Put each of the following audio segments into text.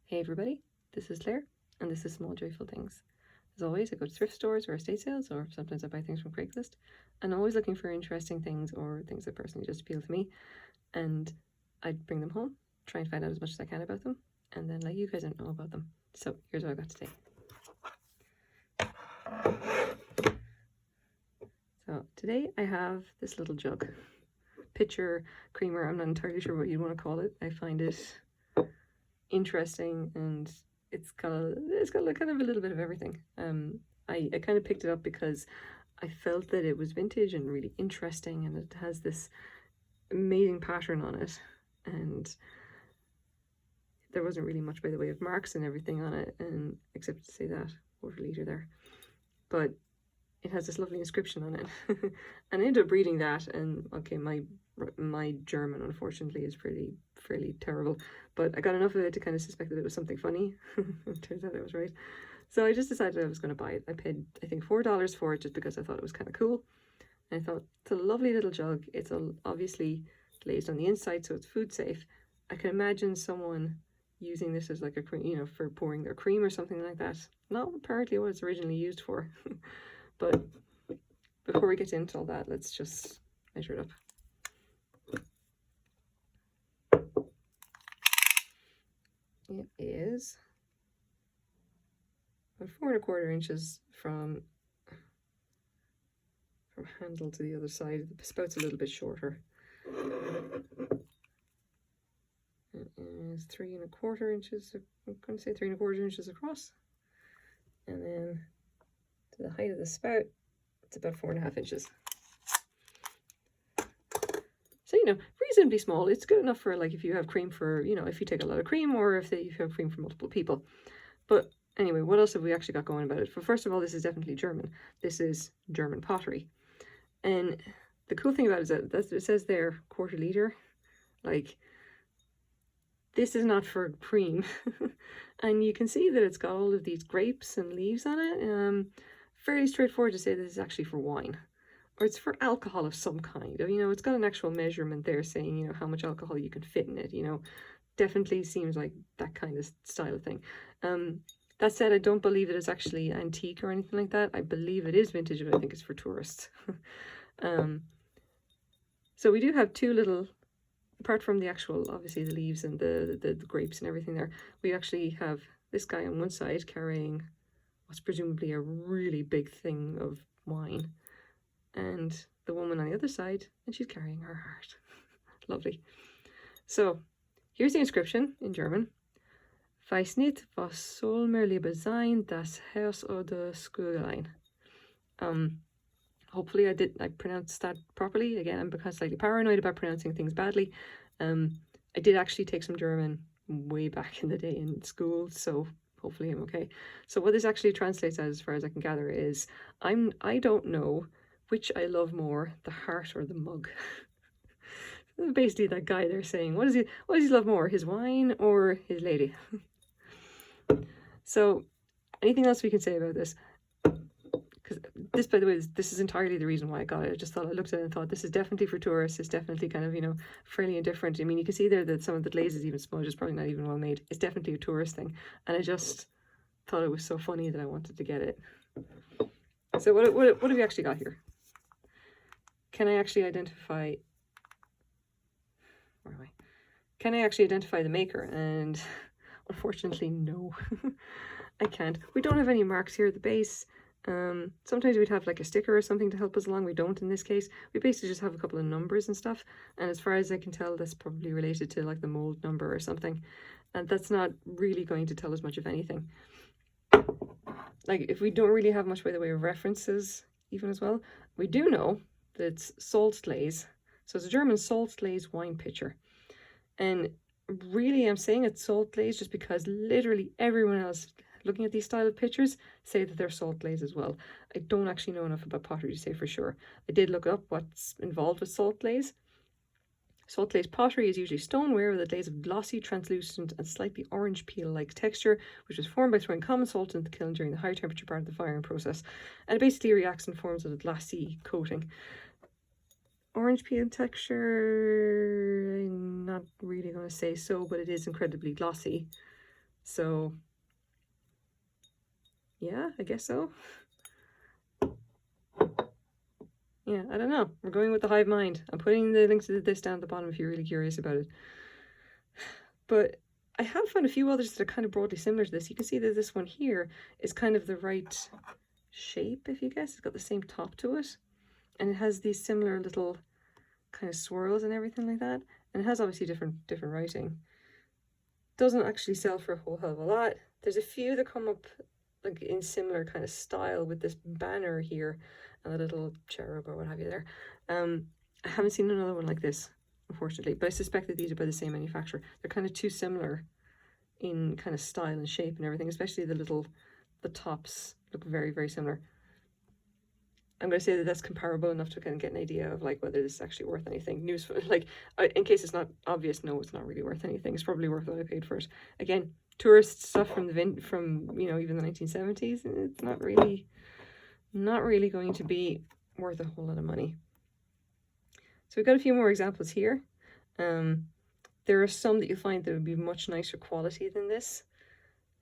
Hey everybody, this is Claire, and this is Small Joyful Things. As always, I go to thrift stores or estate sales, or sometimes I buy things from Craigslist, and I'm always looking for interesting things or things that personally just appeal to me, and I bring them home, try and find out as much as I can about them, and then let you guys know about them. So here's what I got today. So today I have this little jug, pitcher, creamer, I'm not entirely sure what you want to call it. I find it interesting, and it's got kind of a little bit of everything. I kind of picked it up because I felt that it was vintage and really interesting, and it has this amazing pattern on it, and there wasn't really much by the way of marks and everything on it, and except to say that quarter litre there, but it has this lovely inscription on it. And I ended up reading that, and okay, my German unfortunately is fairly terrible, but I got enough of it to kind of suspect that it was something funny. It turns out I was right. So I just decided I was going to buy it. I paid, I think, $4 for it just because I thought it was kind of cool. And I thought, it's a lovely little jug. It's obviously glazed on the inside, so it's food safe. I can imagine someone using this as like a cream, you know, for pouring their cream or something like that. Not apparently what it's originally used for. But before we get into all that, let's just measure it up. It is about 4¼ inches from handle to the other side. The spout's a little bit shorter. It is 3¼ inches. I'm going to say 3¼ inches across, and then to the height of the spout, it's about 4½ inches. So, you know, reasonably small. It's good enough for, like, if you have cream for, you know, if you take a lot of cream, or if you have cream for multiple people. But anyway, what else have we actually got going about it? First of all, this is definitely German. This is German pottery. And the cool thing about it is that it says there, quarter litre. Like, this is not for cream. And you can see that it's got all of these grapes and leaves on it. Fairly straightforward to say this is actually for wine, or it's for alcohol of some kind. You know, it's got an actual measurement there saying, you know, how much alcohol you can fit in it. You know, definitely seems like that kind of style of thing. That said, I don't believe it is actually antique or anything like that. I believe it is vintage, but I think it's for tourists. So we do have two little, apart from the actual, obviously the leaves and the grapes and everything there, we actually have this guy on one side carrying what's presumably a really big thing of wine, and the woman on the other side, and she's carrying her heart. Lovely. So here's the inscription in German. Weiß nicht, was soll mir lieber sein, das Haus oder Skugelein. Hopefully I pronounced that properly. Again, I'm becoming slightly paranoid about pronouncing things badly. I did actually take some German way back in the day in school, so hopefully I'm okay. So what this actually translates as far as I can gather is, I don't know which I love more, the heart or the mug. Basically that guy there saying, what does he love more, his wine or his lady? So anything else we can say about this? Because this, by the way, this is entirely the reason why I got it. I just thought, I looked at it and thought, this is definitely for tourists. It's definitely kind of, you know, fairly indifferent. I mean, you can see there that some of the glazes, even smudge, is probably not even well made. It's definitely a tourist thing. And I just thought it was so funny that I wanted to get it. So what have we actually got here? Can I actually identify, where am I? Can I actually identify the maker? And unfortunately, no. I can't. We don't have any marks here at the base. Sometimes we'd have like a sticker or something to help us along. We don't in this case. We basically just have a couple of numbers and stuff. And as far as I can tell, that's probably related to like the mold number or something. And that's not really going to tell us much of anything. Like, if we don't really have much by the way of references even as well, we do know that it's salt glaze. So it's a German salt glaze wine pitcher. And really, I'm saying it's salt glaze just because literally everyone else looking at these style of pictures say that they're salt glaze as well. I don't actually know enough about pottery to say for sure. I did look up what's involved with salt glaze. Salt glaze pottery is usually stoneware with a glaze of glossy, translucent and slightly orange peel-like texture, which is formed by throwing common salt into the kiln during the high temperature part of the firing process, and it basically reacts and forms with a glassy coating. Orange peel texture, I'm not really going to say so, but it is incredibly glossy. So yeah, I guess so. Yeah, I don't know. We're going with the hive mind. I'm putting the links to this down at the bottom if you're really curious about it. But I have found a few others that are kind of broadly similar to this. You can see that this one here is kind of the right shape, if you guess. It's got the same top to it. And it has these similar little kind of swirls and everything like that. And it has obviously different writing. Doesn't actually sell for a whole hell of a lot. There's a few that come up like in similar kind of style with this banner here and a little cherub or what have you there. I haven't seen another one like this, unfortunately, but I suspect that these are by the same manufacturer. They're kind of too similar in kind of style and shape and everything, especially the tops look very, very similar. I'm going to say that that's comparable enough to kind of get an idea of like whether this is actually worth anything. News, like in case it's not obvious, no, it's not really worth anything. It's probably worth what I paid for it. Again, tourist stuff from you know, even the 1970s. It's not really going to be worth a whole lot of money. So we've got a few more examples here. There are some that you'll find that would be much nicer quality than this,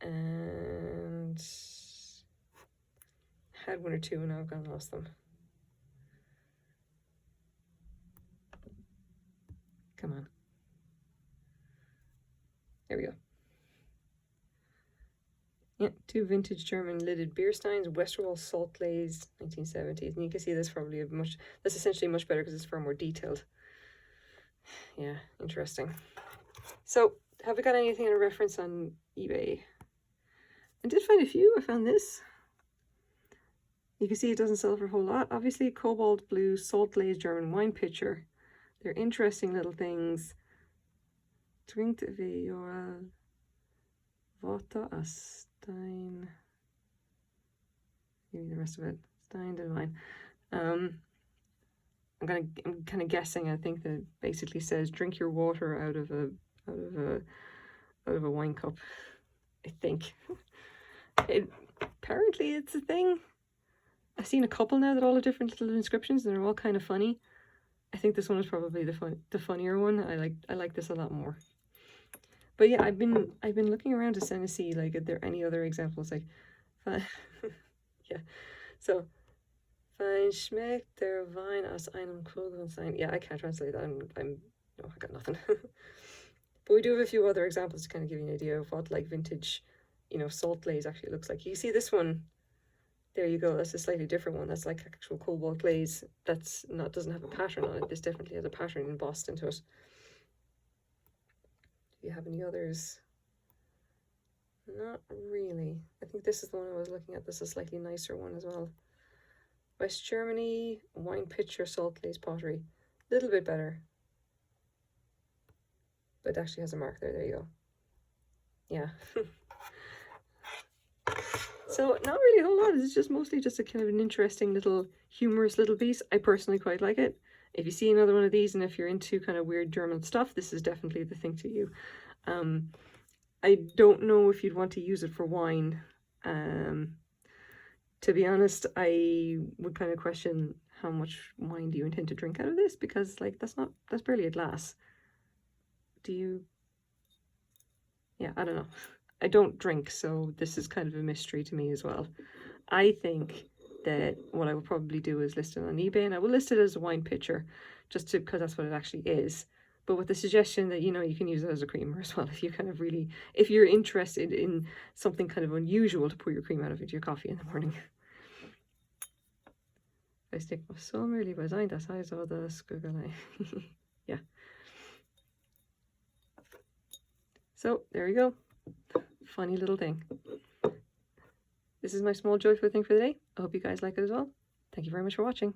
and had one or two and now I've gone and lost them. Come on. There we go. Yeah, two vintage German lidded beer steins, Westerwald Salt Glaze, 1970s. And you can see this probably that's essentially much better because it's far more detailed. Yeah, interesting. So, have we got anything in a reference on eBay? I did find a few. I found this. You can see it doesn't sell for a whole lot. Obviously, cobalt blue salt glaze German wine pitcher. They're interesting little things. Trinkt vi göra Vata a Stein. Maybe the rest of it. Stein and wine. I'm kind of guessing. I think that it basically says drink your water out of a wine cup. I think. Apparently it's a thing. I've seen a couple now that all have different little inscriptions and they're all kind of funny. I think this one is probably the funnier one. I like this a lot more. But yeah, I've been looking around to see like if there are any other examples like yeah. So Fein schmeckt der Wein aus einem Krug sein. Yeah, I can't translate that. No, I got nothing. But we do have a few other examples to kind of give you an idea of what like vintage, you know, salt glaze actually looks like. You see this one. There you go. That's a slightly different one. That's like actual cobalt glaze. Doesn't have a pattern on it. This definitely has a pattern embossed into it. Do you have any others? Not really. I think this is the one I was looking at. This is a slightly nicer one as well. West Germany, wine pitcher, salt glaze pottery. A little bit better. But it actually has a mark there. There you go. Yeah. So not really a whole lot. It's just mostly just a kind of an interesting little humorous little piece. I personally quite like it. If you see another one of these and if you're into kind of weird German stuff, this is definitely the thing to you. I don't know if you'd want to use it for wine. To be honest, I would kind of question how much wine do you intend to drink out of this, because like that's barely a glass. Do you? Yeah, I don't know. I don't drink, so this is kind of a mystery to me as well. I think that what I will probably do is list it on eBay, and I will list it as a wine pitcher, just because that's what it actually is. But with the suggestion that, you know, you can use it as a creamer as well if you're interested in something kind of unusual to pour your cream out of into your coffee in the morning. I stick so merely by sein, das heißt all the Skugelei. Yeah. So there we go. Funny little thing. This is my small joyful thing for the day. I hope you guys like it as well. Thank you very much for watching.